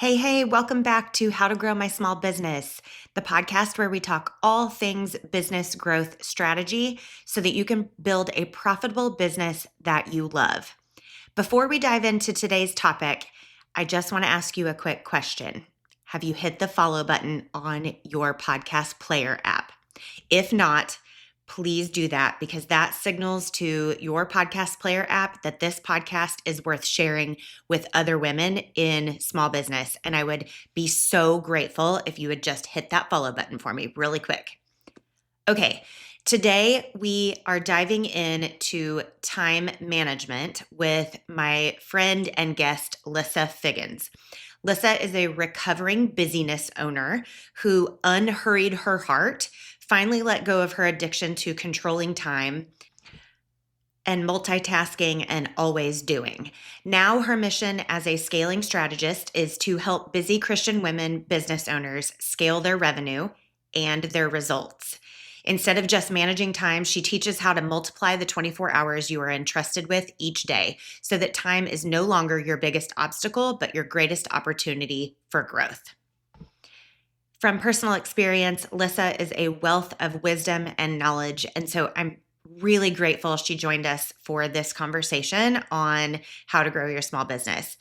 Hey, welcome back to How to Grow My Small Business, the podcast where we talk all things business growth strategy so that you can build a profitable business that you love. Before we dive into today's topic, I just want to ask you a quick question. Have you hit the follow button on your podcast player app? If not, please do that because that signals to your podcast player app that this podcast is worth sharing with other women in small business. And I would be so grateful if you would just hit that follow button for me really quick. Okay, today we are diving into time management with my friend and guest, Lissa Figgins. Lissa is a recovering busyness owner who unhurried her heart, finally let go of her addiction to controlling time and multitasking and always doing. Now her mission as a scaling strategist is to help busy Christian women business owners scale their revenue and their results. Instead of just managing time, she teaches how to multiply the 24 hours you are entrusted with each day so that time is no longer your biggest obstacle, but your greatest opportunity for growth. From personal experience, Lissa is a wealth of wisdom and knowledge, and so I'm really grateful she joined us for this conversation on how to grow your small business.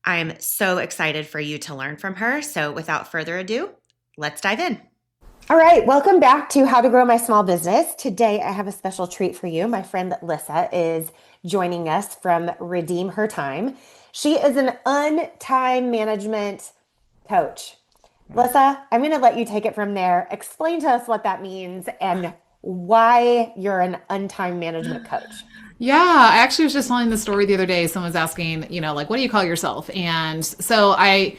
I'm so excited for you to learn from her, so without further ado, let's dive in. All right, welcome back to How to Grow My Small Business. Today, I have a special treat for you. My friend Lissa is joining us from Redeem Her Time. She is an time management coach. Lissa, I'm going to let you take it from there. Explain to us what that means and why you're an time management coach. Yeah, I actually was just telling the story the other day. Someone was asking, what do you call yourself? And so I've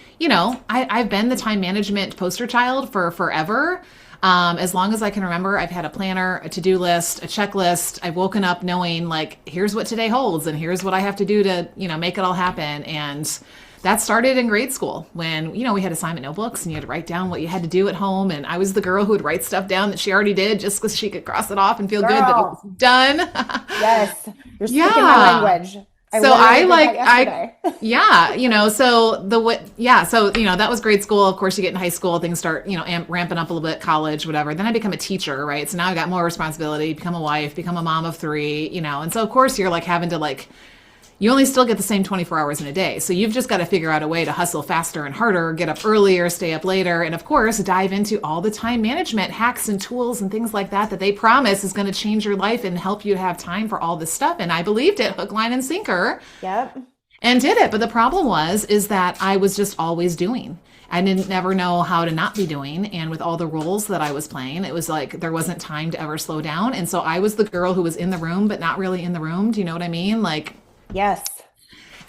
been the time management poster child for forever. As long as I can remember, I've had a planner, a to-do list, a checklist. I've woken up knowing here's what today holds and here's what I have to do to, make it all happen. And that started in grade school when, we had assignment notebooks and you had to write down what you had to do at home. And I was the girl who would write stuff down that she already did just because she could cross it off and feel good that it was done. Yes. You're speaking my language. That was grade school. Of course, you get in high school, things start, ramping up a little bit, college, whatever. Then I become a teacher, right? So now I got more responsibility, become a wife, become a mom of 3, and so of course you're having to you only still get the same 24 hours in a day. So you've just got to figure out a way to hustle faster and harder, get up earlier, stay up later, and of course, dive into all the time management hacks and tools and things like that they promise is going to change your life and help you have time for all this stuff. And I believed it, hook, line, and sinker. Yep. And did it. But the problem is that I was just always doing. I didn't never know how to not be doing. And with all the roles that I was playing, it was there wasn't time to ever slow down. And so I was the girl who was in the room, but not really in the room. Do you know what I mean? Yes.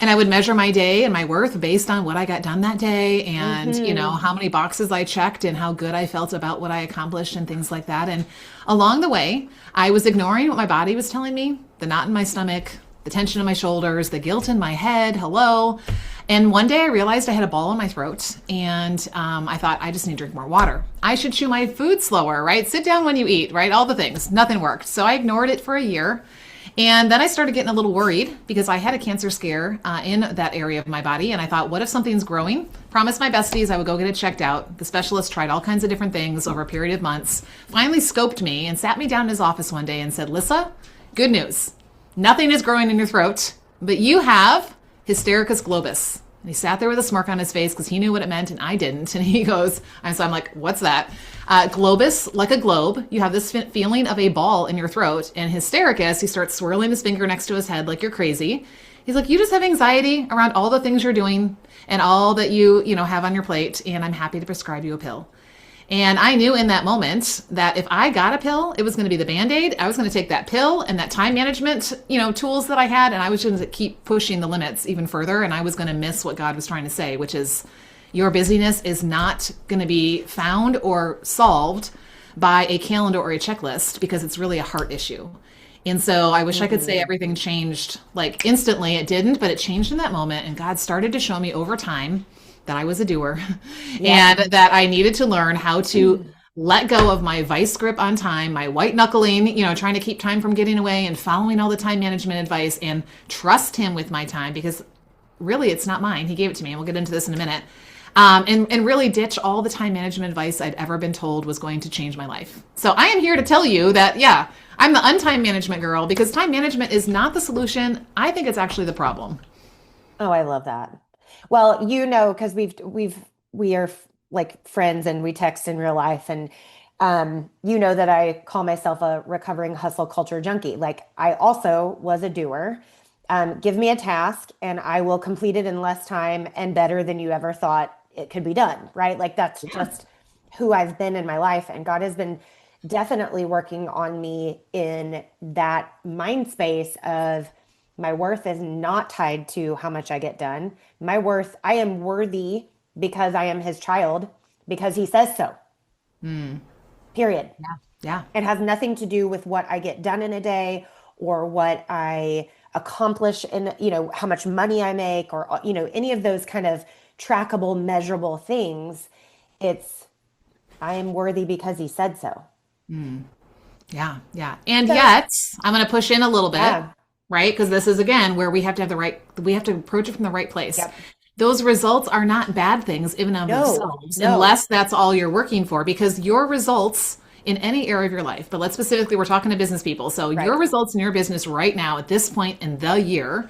And I would measure my day and my worth based on what I got done that day and, how many boxes I checked and how good I felt about what I accomplished and things like that. And along the way, I was ignoring what my body was telling me, the knot in my stomach, the tension in my shoulders, the guilt in my head, hello. And one day I realized I had a ball in my throat and I thought, I just need to drink more water. I should chew my food slower, right? Sit down when you eat, right? All the things. Nothing worked. So I ignored it for a year. And then I started getting a little worried because I had a cancer scare in that area of my body. And I thought, what if something's growing? Promised my besties I would go get it checked out. The specialist tried all kinds of different things over a period of months, finally scoped me and sat me down in his office one day and said, Lissa, good news. Nothing is growing in your throat, but you have hystericus globus. And he sat there with a smirk on his face because he knew what it meant and I didn't. And he goes, so I'm like, what's that? Globus, like a globe, you have this feeling of a ball in your throat. And hystericus, he starts swirling his finger next to his head like you're crazy. He's like, you just have anxiety around all the things you're doing and all that you have on your plate. And I'm happy to prescribe you a pill. And I knew in that moment that if I got a pill, it was going to be the Band-Aid. I was going to take that pill and that time management, tools that I had, and I was going to keep pushing the limits even further. And I was going to miss what God was trying to say, which is your busyness is not going to be found or solved by a calendar or a checklist because it's really a heart issue. And so I wish I could say everything changed instantly. It didn't, but it changed in that moment. And God started to show me over time that I was a doer and that I needed to learn how to let go of my vice grip on time, my white knuckling, trying to keep time from getting away and following all the time management advice and trust him with my time because really it's not mine. He gave it to me. And we'll get into this in a minute. and really ditch all the time management advice I'd ever been told was going to change my life. So I am here to tell you that, yeah, I'm the untime management girl because time management is not the solution. I think it's actually the problem. Oh, I love that. Well, because we are like friends and we text in real life, and that I call myself a recovering hustle culture junkie. Like I also was a doer. Give me a task and I will complete it in less time and better than you ever thought it could be done, right? Like that's just who I've been in my life, and God has been definitely working on me in that mind space of my worth is not tied to how much I get done. My worth, I am worthy because I am his child, because he says so. Period. Yeah. Yeah. It has nothing to do with what I get done in a day or what I accomplish in, how much money I make or, any of those kind of trackable, measurable things. It's, I am worthy because he said so. Yeah. Yeah. And So, yet, I'm going to push in a little bit, yeah. right? Because this is again where we have to have we have to approach it from the right place. Yep. Those results are not bad things in and of No, themselves, no. unless that's all you're working for, because your results in any area of your life, but let's specifically, we're talking to business people. So your Right. results in your business right now at this point in the year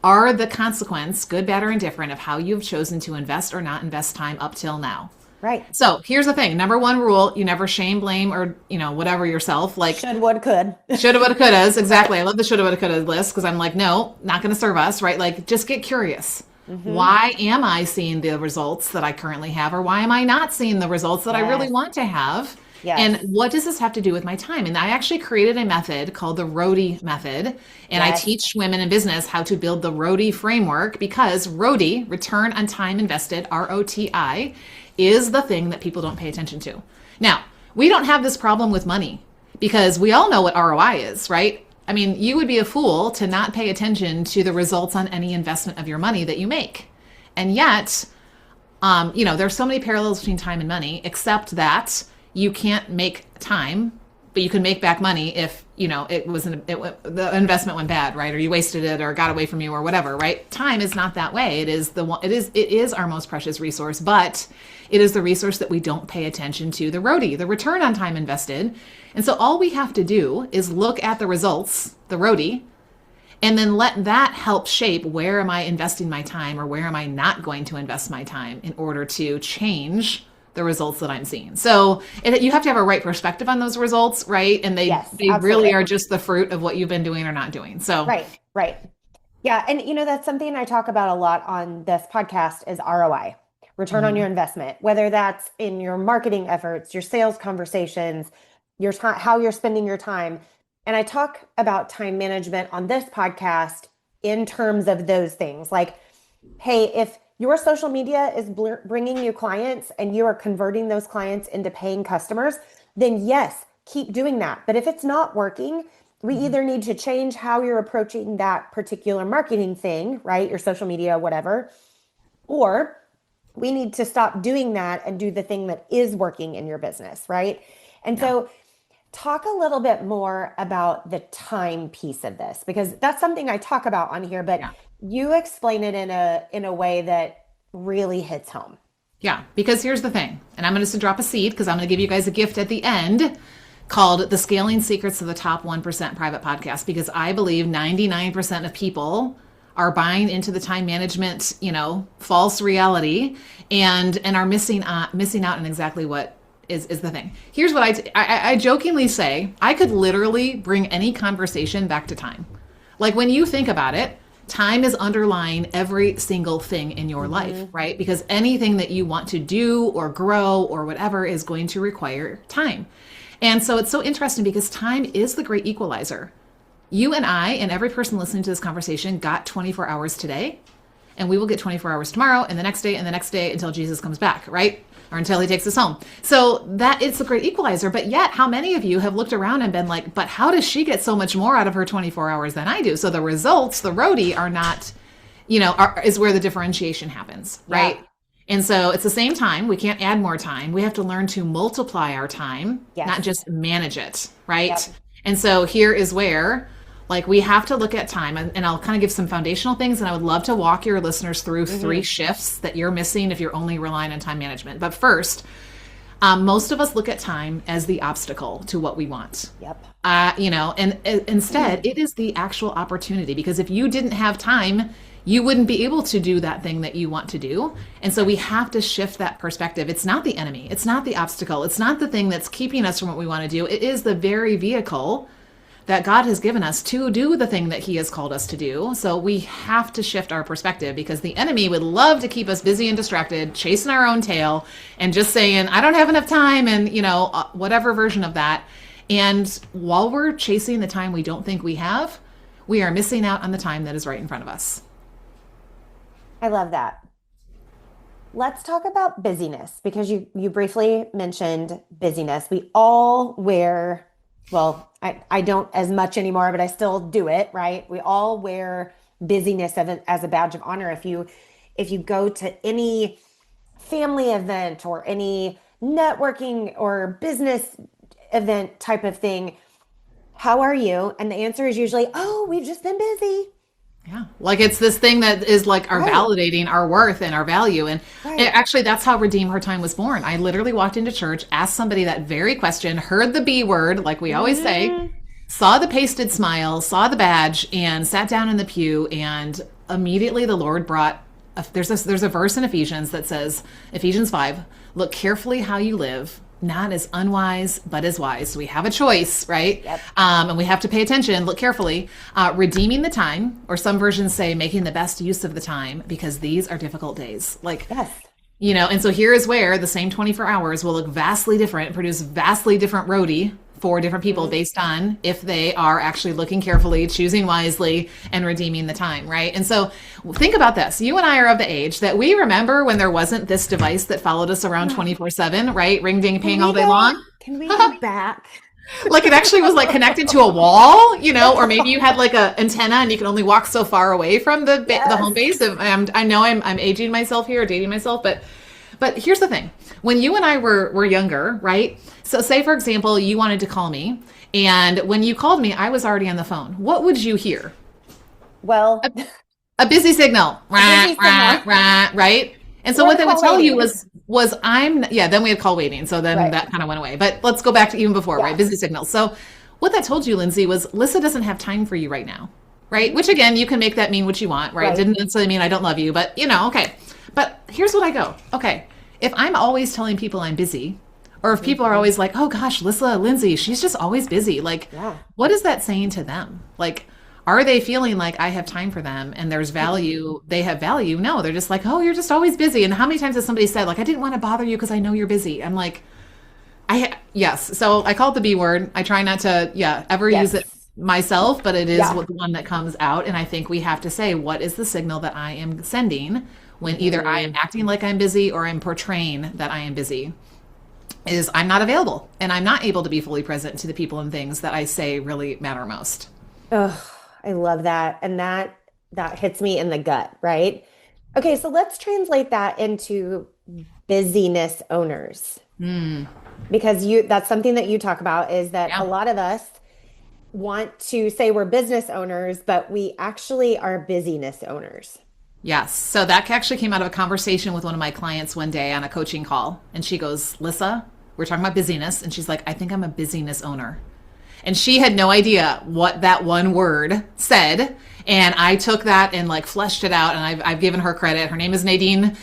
are the consequence, good, bad, or indifferent, of how you've chosen to invest or not invest time up till now. Right. So here's the thing. Number one rule, you never shame, blame, or, whatever yourself. Like Should, would, could. shoulda, woulda, couldas. Exactly. I love the shoulda, woulda, coulda list because I'm like, no, not going to serve us, right? Like, just get curious. Why am I seeing the results that I currently have, or why am I not seeing the results that I really Yes. want to have? And Yes. what does this have to do with my time? And I actually created a method called the ROTI method. And I Yes. teach women in business how to build the ROTI framework, because ROTI, return on time invested, ROTI, is the thing that people don't pay attention to. Now, we don't have this problem with money because we all know what ROI is, right? I mean, you would be a fool to not pay attention to the results on any investment of your money that you make. And yet, there's so many parallels between time and money, except that you can't make time, but you can make back money if, the investment went bad, right? Or you wasted it or got away from you or whatever, right? Time is not that way. It is our most precious resource, but it is the resource that we don't pay attention to, the ROTI, the return on time invested. And so all we have to do is look at the results, the ROTI, and then let that help shape where am I investing my time or where am I not going to invest my time in order to change the results that I'm seeing. So you have to have a right perspective on those results, right? And they Yes, they really absolutely. are just the fruit of what you've been doing or not doing. So Right. Right. Yeah. And that's something I talk about a lot on this podcast is ROI, return on your mhm, investment, whether that's in your marketing efforts, your sales conversations, your time, how you're spending your time. And I talk about time management on this podcast in terms of those things. Like, hey, if your social media is bringing you clients and you are converting those clients into paying customers, then yes, keep doing that. But if it's not working, we mhm. either need to change how you're approaching that particular marketing thing, right? Your social media, whatever, or we need to stop doing that and do the thing that is working in your business, right? And Yeah, so talk a little bit more about the time piece of this, because that's something I talk about on here, but yeah. you explain it in a way that really hits home. Yeah, because here's the thing, and I'm going to drop a seed because I'm going to give you guys a gift at the end called The Scaling Secrets of the Top 1% Private Podcast, because I believe 99% of people are buying into the time management, false reality, and are missing out on exactly what is the thing. Here's what I jokingly say, I could literally bring any conversation back to time. Like when you think about it, time is underlying every single thing in your life, Hmm. right? Because anything that you want to do or grow or whatever is going to require time. And so it's so interesting because time is the great equalizer. You and I and every person listening to this conversation got 24 hours today, and we will get 24 hours tomorrow and the next day and the next day until Jesus comes back, right? Or until he takes us home. So that it's a great equalizer. But yet, how many of you have looked around and been like, but how does she get so much more out of her 24 hours than I do? So the results, the roadie, are not, is where the differentiation happens, Yeah. right? And so it's the same time. We can't add more time. We have to learn to multiply our time, not Yes. just manage it, right? Yep. And so here is where Like we have to look at time, and I'll kind of give some foundational things, and I would love to walk your listeners through three shifts that you're missing if you're only relying on time management. But first, most of us look at time as the obstacle to what we want. Yep. And instead, it is the actual opportunity, because if you didn't have time, you wouldn't be able to do that thing that you want to do. And so we have to shift that perspective. It's not the enemy. It's not the obstacle. It's not the thing that's keeping us from what we want to do. It is the very vehicle that God has given us to do the thing that he has called us to do. So we have to shift our perspective, because the enemy would love to keep us busy and distracted, chasing our own tail and just saying, I don't have enough time, and whatever version of that. And while we're chasing the time we don't think we have, we are missing out on the time that is right in front of us. I love that. Let's talk about busyness, because you briefly mentioned busyness. We all wear, well, I don't as much anymore, but I still do it, right? We all wear busyness as a badge of honor. If you go to any family event or any networking or business event type of thing, how are you? And the answer is usually, oh, we've just been busy. Yeah. Like it's this thing that is like our validating our worth and our value. And actually, that's how Redeem Her Time was born. I literally walked into church, asked somebody that very question, heard the B word, like we always say, saw the pasted smile, saw the badge, and sat down in the pew. And immediately the Lord brought, there's a verse in Ephesians that says, Ephesians 5, look carefully how you live, not as unwise, but as wise. So we have a choice, right? Yep. And we have to pay attention, look carefully, redeeming the time, or some versions say making the best use of the time, because these are difficult days. Like, yes. And so here is where the same 24 hours will look vastly different and produce vastly different ROTI for different people based on if they are actually looking carefully, choosing wisely, and redeeming the time, right? And so think about this. You and I are of the age that we remember when there wasn't this device that followed us around 24/7, right? Ring, ding, ping all day long. Can we go back? Like it actually was like connected to a wall, or maybe you had like a antenna and you can only walk so far away from the home base. I know I'm aging myself here, or dating myself, but here's the thing. When you and I were younger, right? So say, for example, you wanted to call me, and when you called me, I was already on the phone. What would you hear? Well, a busy signal, right? And so what they would tell you was then we had call waiting. So then that kind of went away. But let's go back to even before, right? Busy signals. So what that told you, Lindsay, was Lissa doesn't have time for you right now, right? Which again, you can make that mean what you want, right? Didn't necessarily mean I don't love you, but okay. But here's what I go. Okay. If I'm always telling people I'm busy, or if people are always like, oh gosh, Lindsay, she's just always busy. Like, what is that saying to them? Like, are they feeling like I have time for them and there's value? They have value? No, they're just like, oh, you're just always busy. And how many times has somebody said, like, I didn't want to bother you because I know you're busy? I'm like, yes. So I call it the B word. I try not to, ever use it myself, but it is the one that comes out. And I think we have to say, what is the signal that I am sending when either I am acting like I'm busy or I'm portraying that I am busy? Is I'm not available and I'm not able to be fully present to the people and things that I say really matter most. Oh, I love that. And that hits me in the gut, right? Okay, so let's translate that into busyness owners. Because that's something that you talk about, is that a lot of us want to say we're business owners, but we actually are busyness owners. Yes. So that actually came out of a conversation with one of my clients one day on a coaching call. And she goes, Lissa, we're talking about busyness. And she's like, I think I'm a busyness owner. And she had no idea what that one word said. And I took that and like fleshed it out. And I've given her credit. Her name is Nadine.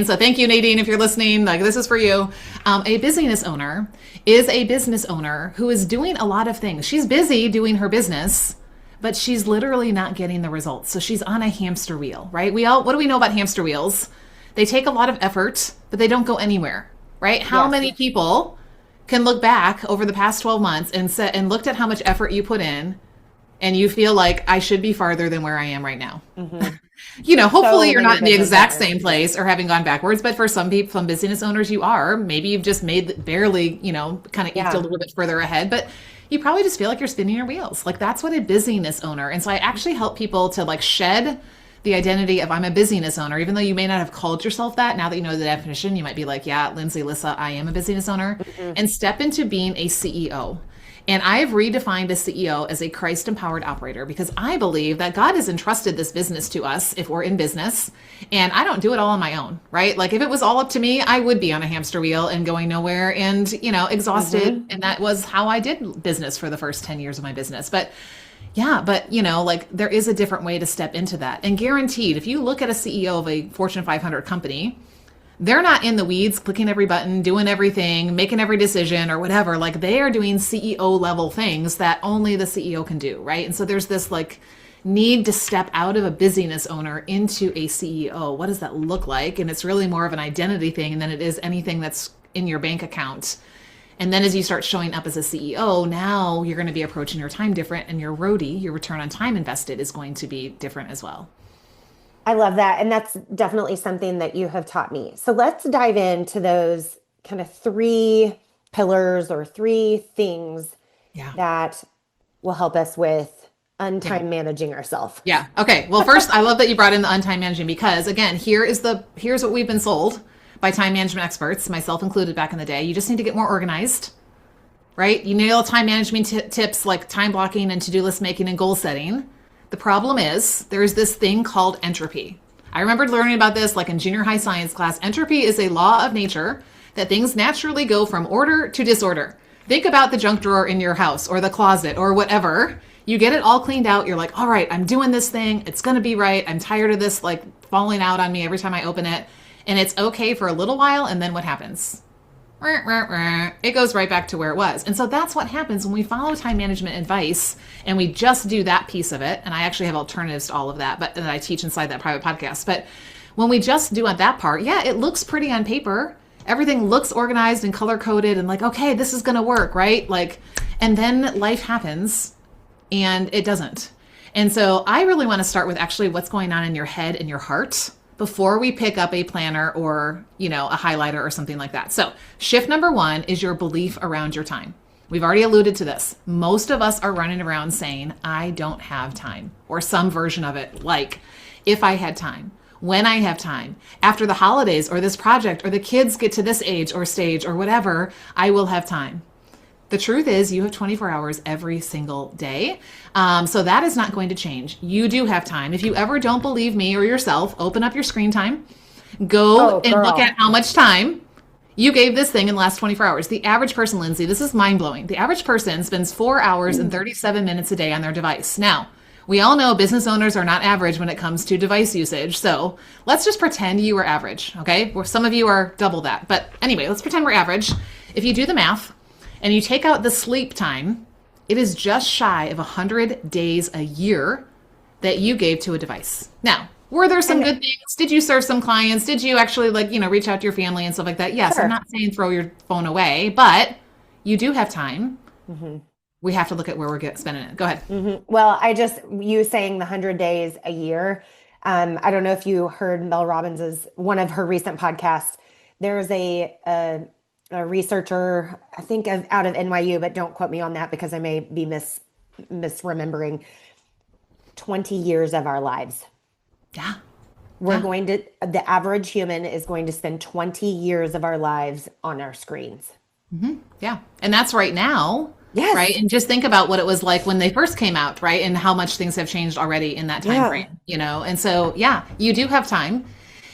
So thank you, Nadine, if you're listening. Like, this is for you. A busyness owner is a business owner who is doing a lot of things. She's busy doing her business, but she's literally not getting the results. So she's on a hamster wheel, right? What do we know about hamster wheels? They take a lot of effort, but they don't go anywhere, right? How many people can look back over the past 12 months and looked at how much effort you put in, and you feel like I should be farther than where I am right now? Hopefully you're not in the exact same place or having gone backwards, but for some people, some business owners, you are. Maybe you've just made barely, kind of eked a little bit further ahead, but you probably just feel like you're spinning your wheels. Like, that's what a busyness owner. And so I actually help people to like shed the identity of I'm a busyness owner, even though you may not have called yourself that. Now that you know the definition, you might be like, yeah, Lindsay, Lissa, I am a busyness owner, and step into being a CEO. And I've redefined a CEO as a Christ-empowered operator because I believe that God has entrusted this business to us if we're in business. And I don't do it all on my own, right? Like if it was all up to me, I would be on a hamster wheel and going nowhere and, exhausted. And that was how I did business for the first 10 years of my business. But there is a different way to step into that. And guaranteed, if you look at a CEO of a Fortune 500 company, they're not in the weeds, clicking every button, doing everything, making every decision or whatever. Like they are doing CEO level things that only the CEO can do, right? And so there's this like need to step out of a busyness owner into a CEO. What does that look like? And it's really more of an identity thing than it is anything that's in your bank account. And then as you start showing up as a CEO, now you're going to be approaching your time different, and your ROTI, your return on time invested, is going to be different as well. I love that. And that's definitely something that you have taught me. So let's dive into those kind of 3 pillars or 3 things that will help us with untime managing ourselves. Yeah. Okay. Well, first, I love that you brought in the untime managing because again, here's what we've been sold by time management experts, myself included back in the day. You just need to get more organized, right? You nail time management tips like time blocking and to-do list making and goal setting. The problem is there's this thing called entropy. I remember learning about this like in junior high science class. Entropy is a law of nature that things naturally go from order to disorder. Think about the junk drawer in your house or the closet or whatever. You get it all cleaned out. You're like, all right, I'm doing this thing. It's going to be right. I'm tired of this like falling out on me every time I open it. And it's okay for a little while. And then what happens? It goes right back to where it was. And so that's what happens when we follow time management advice and we just do that piece of it. And I actually have alternatives to all of that, but that I teach inside that private podcast. But when we just do that part, it looks pretty on paper. Everything looks organized and color coded and like, okay, this is going to work, right? Like, and then life happens and it doesn't. And so I really want to start with actually what's going on in your head and your heart before we pick up a planner or, a highlighter or something like that. So shift number 1 is your belief around your time. We've already alluded to this. Most of us are running around saying, I don't have time, or some version of it, like if I had time, when I have time, after the holidays or this project or the kids get to this age or stage or whatever, I will have time. The truth is you have 24 hours every single day. So that is not going to change. You do have time. If you ever don't believe me or yourself, open up your screen time, go and look at how much time you gave this thing in the last 24 hours. The average person, Lindsay, this is mind blowing. The average person spends 4 hours and 37 minutes a day on their device. Now, we all know business owners are not average when it comes to device usage. So let's just pretend you are average. Okay. Well, some of you are double that, but anyway, let's pretend we're average. If you do the math, and you take out the sleep time, it is just shy of 100 days a year that you gave to a device. Now, were there some good things? Did you serve some clients? Did you actually reach out to your family and stuff like that? Yes, sure. I'm not saying throw your phone away, but you do have time. Mm-hmm. We have to look at where we're spending it. Go ahead. Mm-hmm. Well, you saying the 100 days a year. I don't know if you heard Mel Robbins' one of her recent podcasts. There's a researcher, I think out of NYU, but don't quote me on that because I may be misremembering. 20 years of our lives. Yeah. The average human is going to spend 20 years of our lives on our screens. Mm-hmm. Yeah. And that's right now. Yes. Right. And just think about what it was like when they first came out, right? And how much things have changed already in that time frame, And so, you do have time.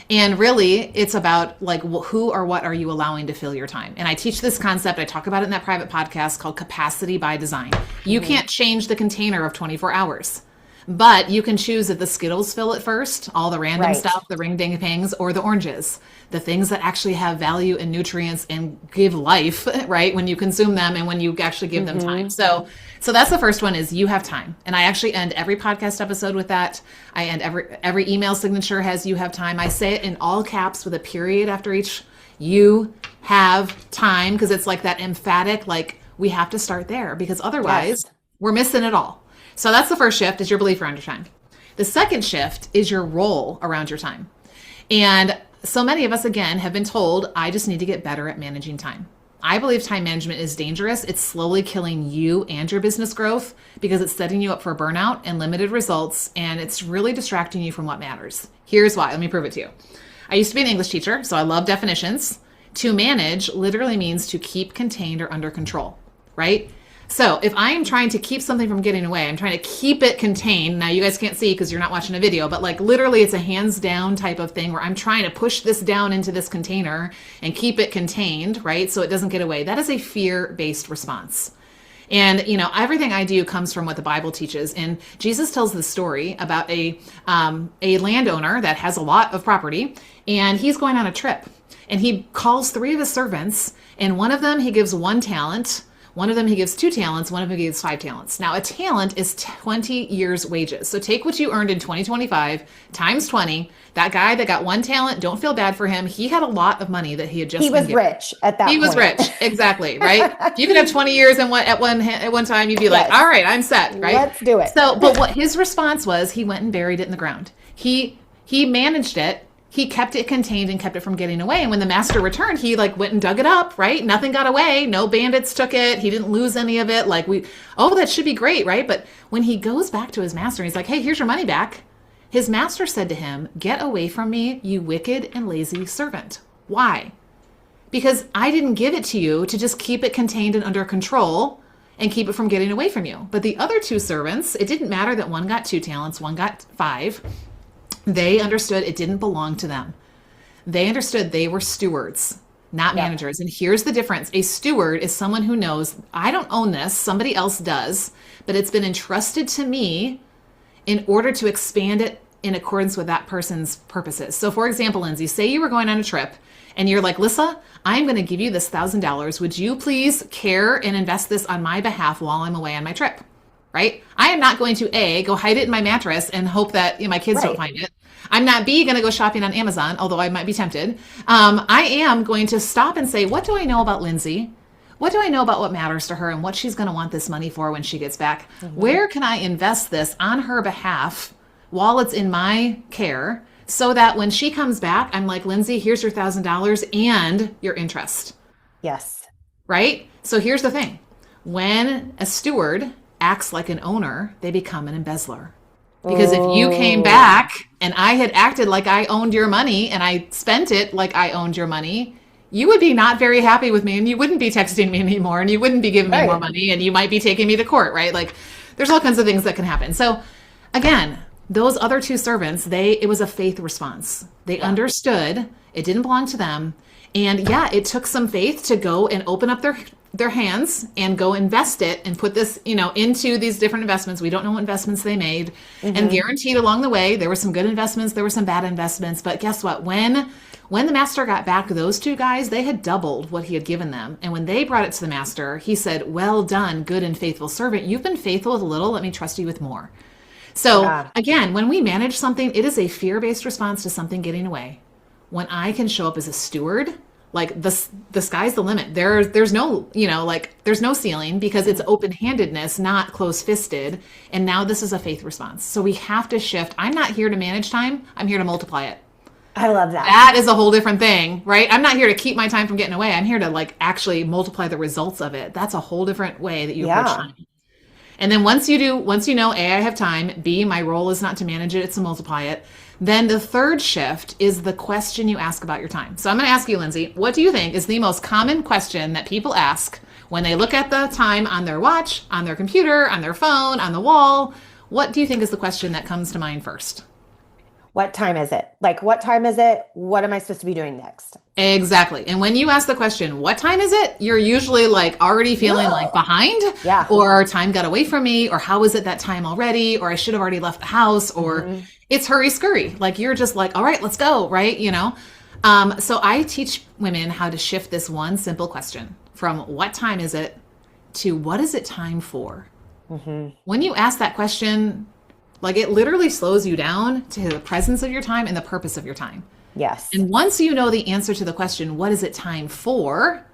And really, it's about who or what are you allowing to fill your time? And I teach this concept. I talk about it in that private podcast called capacity by design. You can't change the container of 24 hours, but you can choose if the Skittles fill it first, all the random stuff, the ring ding pangs, or the oranges, the things that actually have value and nutrients and give life, right? When you consume them and when you actually give them time. So that's the first one is you have time. And I actually end every podcast episode with that. I end every email signature has you have time. I say it in all caps with a period after each. You have time, because it's like that emphatic, we have to start there because otherwise we're missing it all. So that's the first shift is your belief around your time. The second shift is your role around your time. And so many of us, again, have been told, I just need to get better at managing time. I believe time management is dangerous. It's slowly killing you and your business growth because it's setting you up for burnout and limited results. And it's really distracting you from what matters. Here's why. Let me prove it to you. I used to be an English teacher, so I love definitions. To manage literally means to keep contained or under control, right? So if I'm trying to keep something from getting away, I'm trying to keep it contained. Now you guys can't see because you're not watching a video, but like literally it's a hands down type of thing where I'm trying to push this down into this container and keep it contained, right? So it doesn't get away. That is a fear-based response. And, everything I do comes from what the Bible teaches. And Jesus tells the story about a landowner that has a lot of property, and he's going on a trip. And he calls 3 of his servants, and one of them he gives 1 talent, one of them he gives 2 talents, one of them he gives 5 talents. Now, a talent is 20 years' wages. So take what you earned in 2025 times 20. That guy that got 1 talent, don't feel bad for him. He had a lot of money that he had just He was rich at that point. He was rich. Exactly. Right. If you could have 20 years at one time, you'd be like, all right, I'm set. Right. Let's do it. So, but what his response was, he went and buried it in the ground. He managed it. He kept it contained and kept it from getting away. And when the master returned, he went and dug it up, right? Nothing got away. No bandits took it. He didn't lose any of it. That should be great, right? But when he goes back to his master, he's like, hey, here's your money back. His master said to him, get away from me, you wicked and lazy servant. Why? Because I didn't give it to you to just keep it contained and under control and keep it from getting away from you. But the other 2 servants, it didn't matter that one got 2 talents, one got 5. They understood it didn't belong to them. They understood they were stewards, not managers. And here's the difference. A steward is someone who knows, I don't own this, somebody else does, but it's been entrusted to me in order to expand it in accordance with that person's purposes. So for example, Lindsay, say you were going on a trip and you're like, Lissa, I'm going to give you this $1,000. Would you please care and invest this on my behalf while I'm away on my trip? Right? I am not going to go hide it in my mattress and hope that my kids don't find it. I'm not going to go shopping on Amazon, although I might be tempted. I am going to stop and say, what do I know about Lindsay? What do I know about what matters to her and what she's going to want this money for when she gets back? Mm-hmm. Where can I invest this on her behalf while it's in my care so that when she comes back, I'm like, Lindsay, here's your $1,000 and your interest. Yes. Right? So here's the thing. When a steward acts like an owner, they become an embezzler. Because if you came back and I had acted like I owned your money and I spent it like I owned your money, you would be not very happy with me and you wouldn't be texting me anymore and you wouldn't be giving me more money and you might be taking me to court, right? There's all kinds of things that can happen. So again, those other 2 servants, it was a faith response. They understood it didn't belong to them. And it took some faith to go and open up their hands and go invest it and put this, into these different investments. We don't know what investments they made. Mm-hmm. And guaranteed along the way, there were some good investments, there were some bad investments. But guess what? When the master got back those 2 guys, they had doubled what he had given them. And when they brought it to the master, he said, well done, good and faithful servant. You've been faithful with a little. Let me trust you with more. So again, when we manage something, it is a fear-based response to something getting away. When I can show up as a steward, the sky's the limit. There's no, there's no ceiling because it's open-handedness, not close-fisted. And now this is a faith response. So we have to shift. I'm not here to manage time. I'm here to multiply it. I love that. That is a whole different thing, right? I'm not here to keep my time from getting away. I'm here to actually multiply the results of it. That's a whole different way that you approach time. And then once you know, A, I have time, B, my role is not to manage it, it's to multiply it. Then the third shift is the question you ask about your time. So I'm going to ask you, Lindsay, what do you think is the most common question that people ask when they look at the time on their watch, on their computer, on their phone, on the wall? What do you think is the question that comes to mind first? What time is it? What time is it? What am I supposed to be doing next? Exactly. And when you ask the question, what time is it? You're usually already feeling behind, or time got away from me, or how is it that time already? Or I should have already left the house, or it's hurry scurry. You're just all right, let's go. Right. So I teach women how to shift this one simple question from what time is it to what is it time for? Mm-hmm. When you ask that question, it literally slows you down to the presence of your time and the purpose of your time. Yes. And once you know the answer to the question, what is it time for?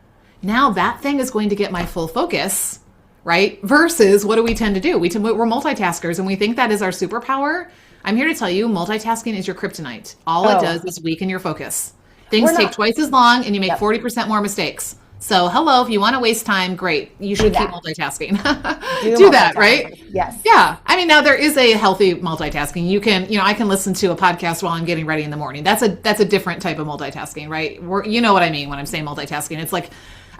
Now that thing is going to get my full focus, right? Versus what do we tend to do? We're multitaskers and we think that is our superpower. I'm here to tell you, multitasking is your kryptonite. All it does is weaken your focus. Things take twice as long and you make 40% more mistakes. So hello, if you want to waste time, great. You should keep multitasking. Do that, right? Yes. Yeah. I mean, now there is a healthy multitasking. You can, I can listen to a podcast while I'm getting ready in the morning. That's a different type of multitasking, right? You know what I mean when I'm saying multitasking. It's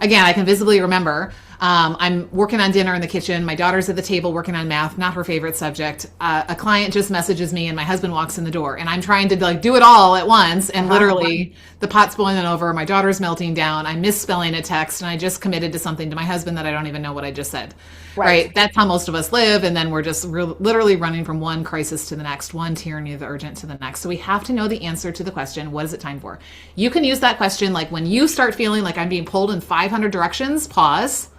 again, I can visibly remember I'm working on dinner in the kitchen. My daughter's at the table working on math, not her favorite subject. A client just messages me and my husband walks in the door and I'm trying to like do it all at once. And literally the pot's boiling over. My daughter's melting down. I'm misspelling a text and I just committed to something to my husband that I don't even know what I just said. Right. That's how most of us live. And then we're just literally running from one crisis to the next, one tyranny of the urgent to the next. So we have to know the answer to the question, what is it time for? You can use that question like when you start feeling like I'm being pulled in 500 directions, pause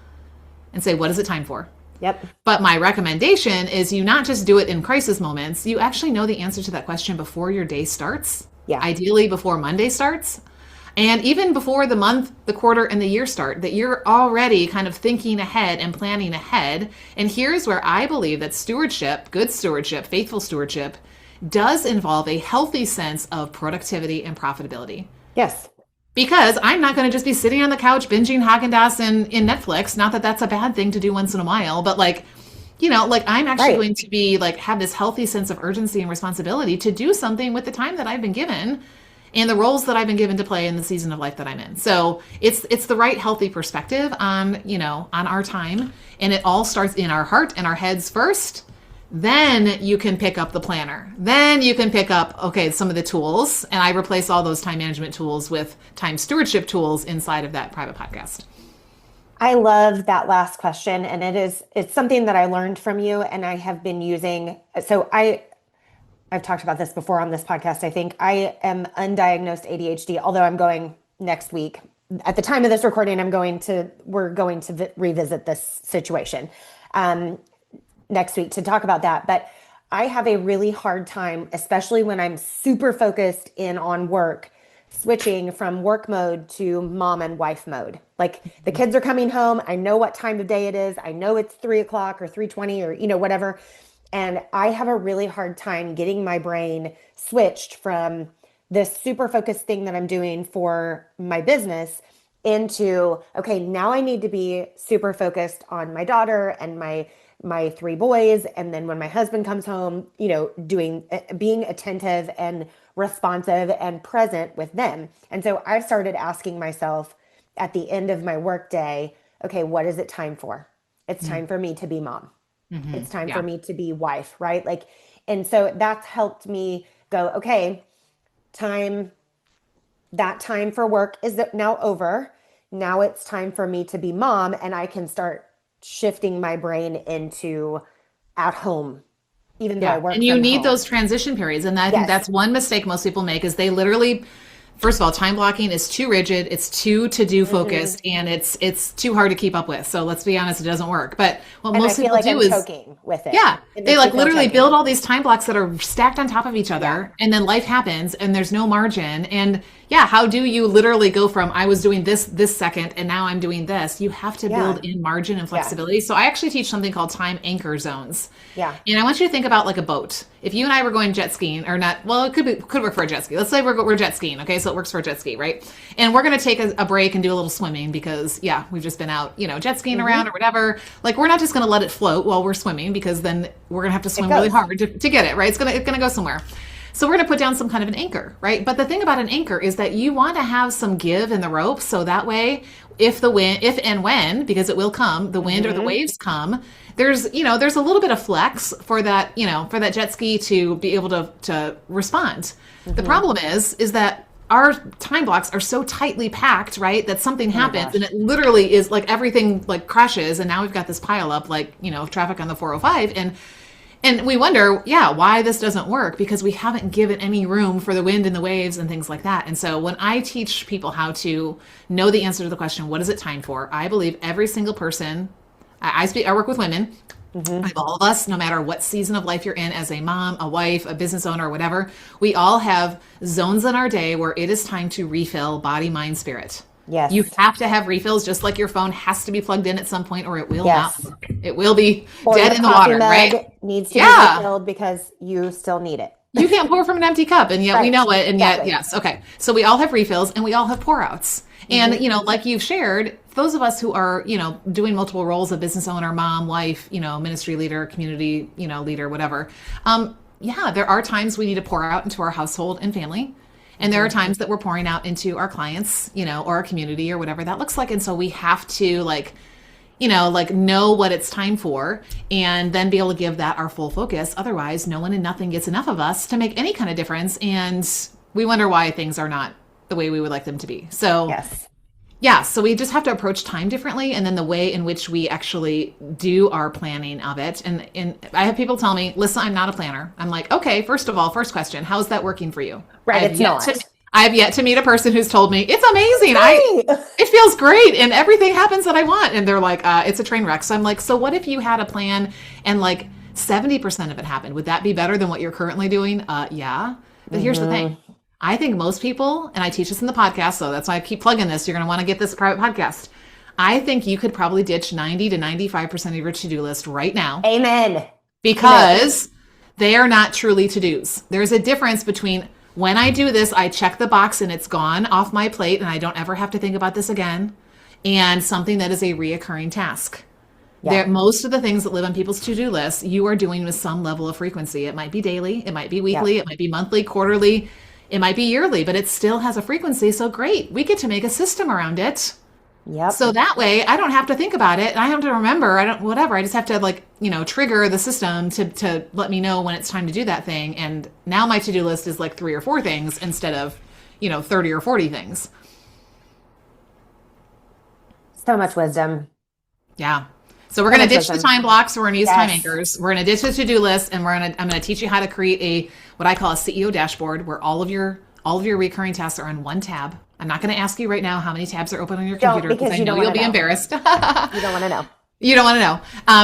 and say, what is it time for? Yep. But my recommendation is you not just do it in crisis moments, you actually know the answer to that question before your day starts. Yeah. Ideally before Monday starts. And even before the month, the quarter, and the year start, that you're already kind of thinking ahead and planning ahead. And here's where I believe that stewardship, good stewardship, faithful stewardship, does involve a healthy sense of productivity and profitability. Yes. Because I'm not going to just be sitting on the couch binging Haagen-Dazs in Netflix. Not that that's a bad thing to do once in a while, but like, you know, like I'm actually going to be like, have this healthy sense of urgency and responsibility to do something with the time that I've been given and the roles that I've been given to play in the season of life that I'm in. So it's the right healthy perspective on, you know, on our time. And it all starts in our heart and our heads first. Then you can pick up the planner. Then you can pick up, okay, some of the tools. And I replace all those time management tools with time stewardship tools inside of that private podcast. I love that last question. And it's something that I learned from you and I have been using. So I've talked about this before on this podcast. I think I am undiagnosed ADHD, although I'm going next week. At the time of this recording, we're going to revisit this situation next week to talk about that. But I have a really hard time, especially when I'm super focused in on work, switching from work mode to mom and wife mode. Like the kids are coming home. I know what time of day it is. I know it's 3:00 or 3:20 or, you know, whatever. And I have a really hard time getting my brain switched from this super focused thing that I'm doing for my business into, okay, now I need to be super focused on my daughter and my 3 boys. And then when my husband comes home, you know, being attentive and responsive and present with them. And so I've started asking myself at the end of my workday, okay, what is it time for? It's time for me to be mom. It's time for me to be wife, right? Like, and so that's helped me go, okay, that time for work is now over. Now it's time for me to be mom, and I can start shifting my brain into at home, even though I work and you from need home. Those transition periods. And I think that's one mistake most people make is they literally, first of all, time blocking is too rigid. It's too to-do focused, and it's too hard to keep up with. So let's be honest, it doesn't work. But what most people do is choking with it. Yeah, they like literally build all these time blocks that are stacked on top of each other, and then life happens, and there's no margin. And how do you literally go from I was doing this second, and now I'm doing this? You have to build in margin and flexibility. So I actually teach something called time anchor zones. Yeah, and I want you to think about like a boat. If you and I were going jet skiing, or not, well, it could work for a jet ski. Let's say we're jet skiing, okay? So it works for a jet ski, right? And we're going to take a break and do a little swimming because, we've just been out, jet skiing around or whatever. Like, we're not just going to let it float while we're swimming because then we're going to have to swim really hard to get it, right? It's going to go somewhere. So we're going to put down some kind of an anchor, right? But the thing about an anchor is that you want to have some give in the rope. So that way, if and when, because it will come, the wind or the waves come, there's a little bit of flex for that, for that jet ski to be able to respond. The problem is that our time blocks are so tightly packed, right? That something happens and it literally is like everything like crashes. And now we've got this pile up, like, traffic on the 405. And we wonder, why this doesn't work, because we haven't given any room for the wind and the waves and things like that. And so when I teach people how to know the answer to the question, what is it time for? I believe every single person, I work with women, all of us, no matter what season of life you're in as a mom, a wife, a business owner, whatever, we all have zones in our day where it is time to refill body, mind, spirit. Yes. You have to have refills, just like your phone has to be plugged in at some point or it will not work. It will be dead in the water, right? Needs to be refilled because you still need it. You can't pour from an empty cup, and yet we know it, and yet, yes. Okay. So we all have refills and we all have pour outs. And, like you've shared, those of us who are, doing multiple roles of business owner, mom, wife, ministry leader, community, leader, whatever. There are times we need to pour out into our household and family. And there are times that we're pouring out into our clients, or our community or whatever that looks like. And so we have to like know what it's time for and then be able to give that our full focus. Otherwise, no one and nothing gets enough of us to make any kind of difference. And we wonder why things are not the way we would like them to be. So Yes. yeah, so we just have to approach time differently, and then the way in which we actually do our planning of it. And I have people tell me, "Listen, I'm not a planner." I'm like, okay, first of all, first question, how's that working for you? Right, it's not. I have yet to meet a person who's told me it's amazing. It feels great, and everything happens that I want. And they're like, it's a train wreck. So I'm like, so what if you had a plan and like 70% of it happened? Would that be better than what you're currently doing? Yeah. But here's the thing. I think most people, and I teach this in the podcast, so that's why I keep plugging this. You're going to want to get this private podcast. I think you could probably ditch 90 to 95% of your to-do list right now. Amen. Because they are not truly to-dos. There's a difference between when I do this, I check the box and it's gone off my plate and I don't ever have to think about this again, and something that is a reoccurring task. Yeah. Most of the things that live on people's to-do lists, you are doing with some level of frequency. It might be daily, it might be weekly, it might be monthly, quarterly, it might be yearly, but it still has a frequency. So great, we get to make a system around it. Yep. So that way I don't have to think about it. I have to remember, I just have to trigger the system to let me know when it's time to do that thing. And now my to-do list is like 3 or 4 things instead of, 30 or 40 things. So much wisdom. Yeah. So we're going to ditch the time blocks. We're going to use time anchors. We're going to ditch the to-do list, and I'm going to teach you how to create what I call a CEO dashboard, where all of your recurring tasks are on one tab. I'm not going to ask you right now how many tabs are open on your computer because I know you'll be embarrassed. You don't want to know. You don't want to know.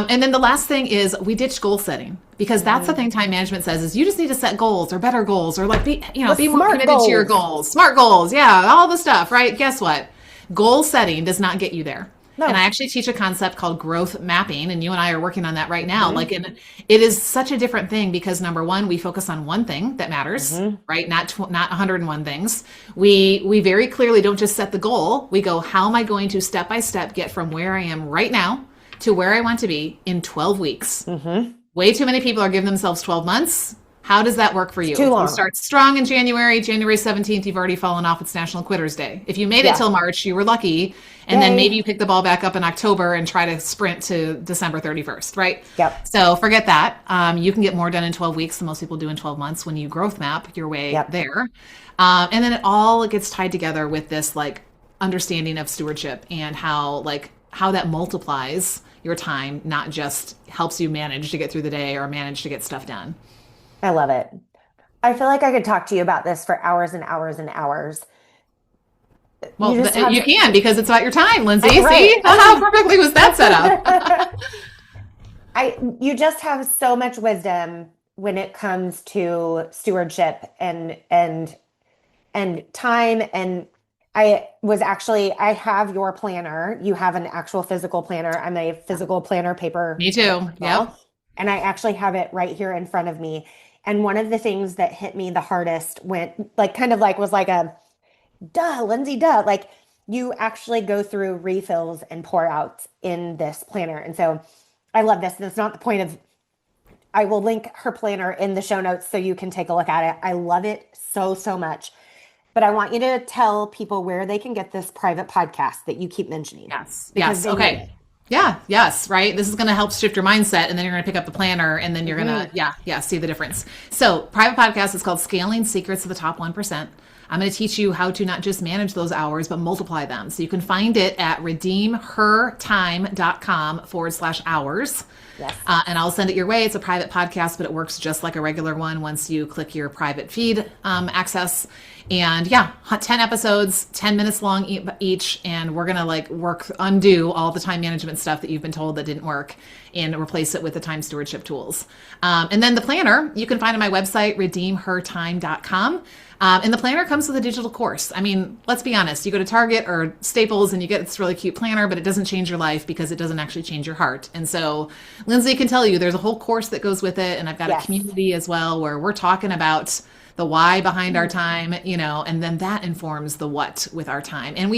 And then the last thing is we ditch goal setting, because that's the thing time management says is you just need to set goals or better goals or like be more committed to your goals. Smart goals. Yeah. All the stuff, right? Guess what? Goal setting does not get you there. No. And I actually teach a concept called growth mapping, and you and I are working on that right now. And it is such a different thing because number one, we focus on one thing that matters, right? Not 101 things. We very clearly don't just set the goal. We go, how am I going to step by step get from where I am right now to where I want to be in 12 weeks? Way too many people are giving themselves 12 months. How does that work for you? Too long. You start strong in January 17th, you've already fallen off. It's National Quitter's Day. If you made it till March, you were lucky. And then maybe you pick the ball back up in October and try to sprint to December 31st, right? Yep. So forget that. You can get more done in 12 weeks than most people do in 12 months when you growth map your way there. And then it all gets tied together with this like understanding of stewardship and how that multiplies your time, not just helps you manage to get through the day or manage to get stuff done. I love it. I feel like I could talk to you about this for hours and hours and hours. Well, you can, because it's about your time, Lindsay. Right. See how perfectly was that set up? You just have so much wisdom when it comes to stewardship and time. And I have your planner. You have an actual physical planner. I'm a physical planner paper. Me too. Yep. And I actually have it right here in front of me. And one of the things that hit me the hardest was like a duh, Lindsay, duh. Like you actually go through refills and pour outs in this planner. And so I love this. And it's not the point of, I will link her planner in the show notes so you can take a look at it. I love it so, so much. But I want you to tell people where they can get this private podcast that you keep mentioning. Yes. Okay. Yeah. Yes. Right. This is going to help shift your mindset, and then you're going to pick up the planner, and then you're going to, see the difference. So private podcast is called Scaling Secrets of the Top 1%. I'm going to teach you how to not just manage those hours, but multiply them. So you can find it at redeemhertime.com/hours. Yes. And I'll send it your way. It's a private podcast, but it works just like a regular one once you click your private feed access. And 10 episodes, 10 minutes long each. And we're going to undo all the time management stuff that you've been told that didn't work and replace it with the time stewardship tools. And then the planner, you can find on my website, redeemhertime.com. And the planner comes with a digital course. I mean, let's be honest. You go to Target or Staples and you get this really cute planner, but it doesn't change your life because it doesn't actually change your heart. And so Lindsay can tell you there's a whole course that goes with it. And I've got a community as well where we're talking about the why behind our time, and then that informs the what with our time. And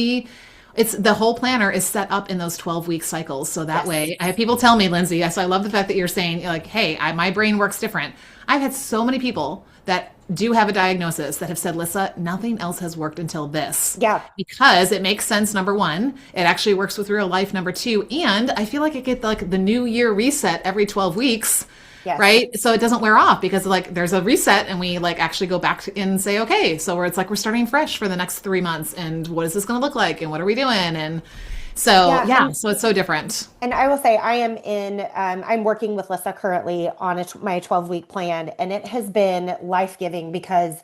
it's the whole planner is set up in those 12-week cycles. So that way I have people tell me, Lindsay, so I love the fact that you're saying like, hey, my brain works different. I've had so many people that do have a diagnosis that have said, Lissa, nothing else has worked until this. Yeah. Because it makes sense, number one. It actually works with real life, number two. And I feel like I get like the new year reset every 12 weeks. Yes. Right. So it doesn't wear off because like there's a reset and we like actually go back and say, okay, so where it's like we're starting fresh for the next 3 months and what is this going to look like and what are we doing? And so, so it's so different. And I will say I'm working with Lissa currently on my 12-week plan, and it has been life-giving because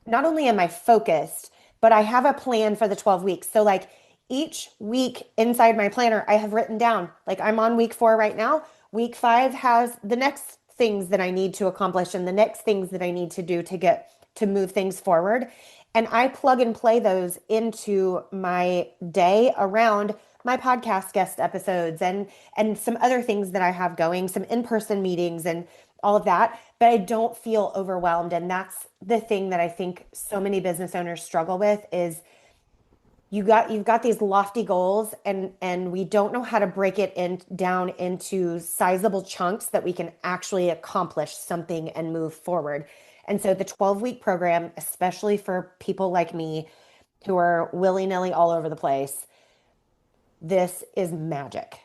not only am I focused, but I have a plan for the 12 weeks. So like each week inside my planner, I have written down, like I'm on week 4 right now. Week 5 has the next things that I need to accomplish and the next things that I need to do to move things forward. And I plug and play those into my day around my podcast guest episodes and some other things that I have going, some in-person meetings and all of that. But I don't feel overwhelmed. And that's the thing that I think so many business owners struggle with is you've got these lofty goals and we don't know how to break it down into sizable chunks that we can actually accomplish something and move forward. And so the 12-week program, especially for people like me who are willy-nilly all over the place, this is magic.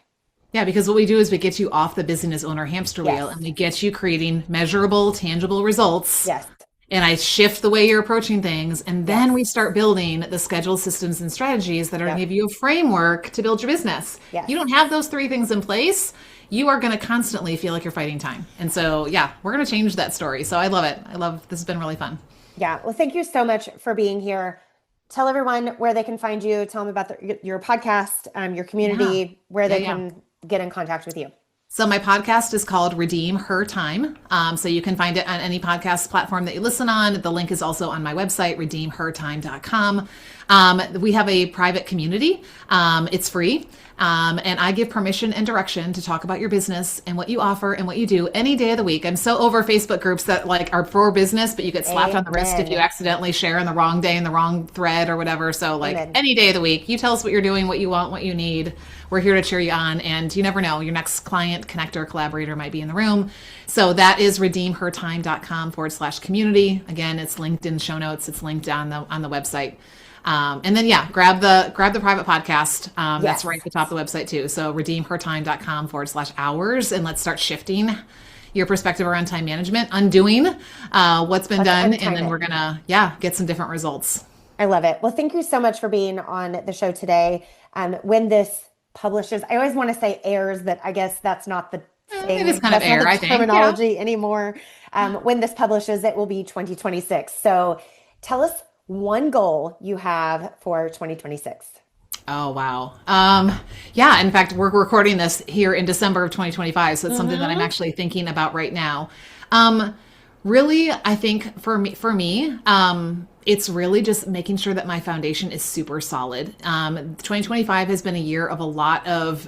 Yeah, because what we do is we get you off the business owner hamster wheel and we get you creating measurable, tangible results. Yes. And I shift the way you're approaching things. And then we start building the schedule systems and strategies that are going to give you a framework to build your business. Yes. You don't have those 3 things in place, you are going to constantly feel like you're fighting time. And so, we're going to change that story. So I love it. This has been really fun. Yeah. Well, thank you so much for being here. Tell everyone where they can find you. Tell them about your podcast, your community, where they can get in contact with you. So my podcast is called Redeem Her Time. So you can find it on any podcast platform that you listen on. The link is also on my website, redeemhertime.com. We have a private community. It's free. And I give permission and direction to talk about your business and what you offer and what you do any day of the week. I'm so over Facebook groups that like are for business, but you get slapped on the wrist if you accidentally share on the wrong day in the wrong thread or whatever. So like any day of the week, you tell us what you're doing, what you want, what you need. We're here to cheer you on. And you never know, your next client, connector, collaborator might be in the room. So that is redeemhertime.com/community. Again, it's linked in show notes. It's linked on the website. And then, grab the private podcast. That's right at the top of the website too. So redeemhertime.com/hours. And let's start shifting your perspective around time management, undoing what's been done. And then we're going to, get some different results. I love it. Well, thank you so much for being on the show today. When this publishes, I always want to say airs, but I guess that's not the thing. It is kind of air, I think. Terminology anymore. When this publishes, it will be 2026. So tell us one goal you have for 2026. Oh, wow. In fact, we're recording this here in December of 2025. So it's something that I'm actually thinking about right now. Really, I think for me, it's really just making sure that my foundation is super solid. 2025 has been a year of a lot of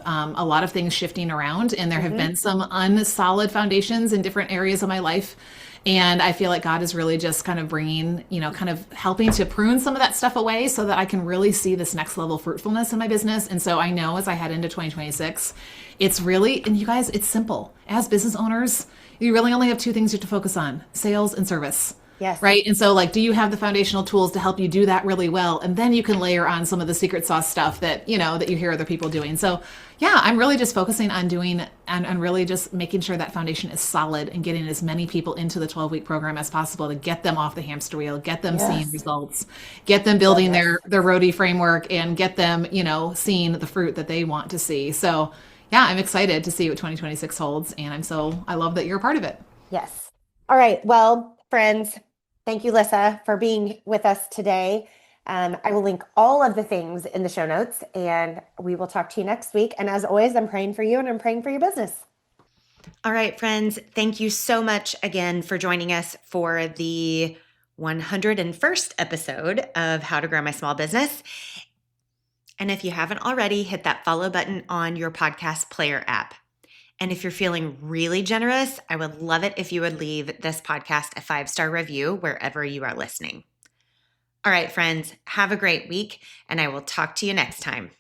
things shifting around, and there have been some unsolid foundations in different areas of my life. And I feel like God is really just kind of bringing, kind of helping to prune some of that stuff away so that I can really see this next level of fruitfulness in my business. And so I know as I head into 2026, it's really, and you guys, it's simple. As business owners, you really only have 2 things you have to focus on: sales and service. Yes. Right. And so like, do you have the foundational tools to help you do that really well? And then you can layer on some of the secret sauce stuff that, that you hear other people doing. So I'm really just focusing on doing and really just making sure that foundation is solid and getting as many people into the 12-week program as possible to get them off the hamster wheel, get them seeing results, get them building their ROTI framework and get them, seeing the fruit that they want to see. So I'm excited to see what 2026 holds. And I love that you're a part of it. Yes. All right. Well, friends, thank you, Lissa, for being with us today. I will link all of the things in the show notes, and we will talk to you next week. And as always, I'm praying for you and I'm praying for your business. All right, friends, thank you so much again for joining us for the 101st episode of How to Grow My Small Business. And if you haven't already, hit that follow button on your podcast player app. And if you're feeling really generous, I would love it if you would leave this podcast a 5-star review wherever you are listening. All right, friends, have a great week, and I will talk to you next time.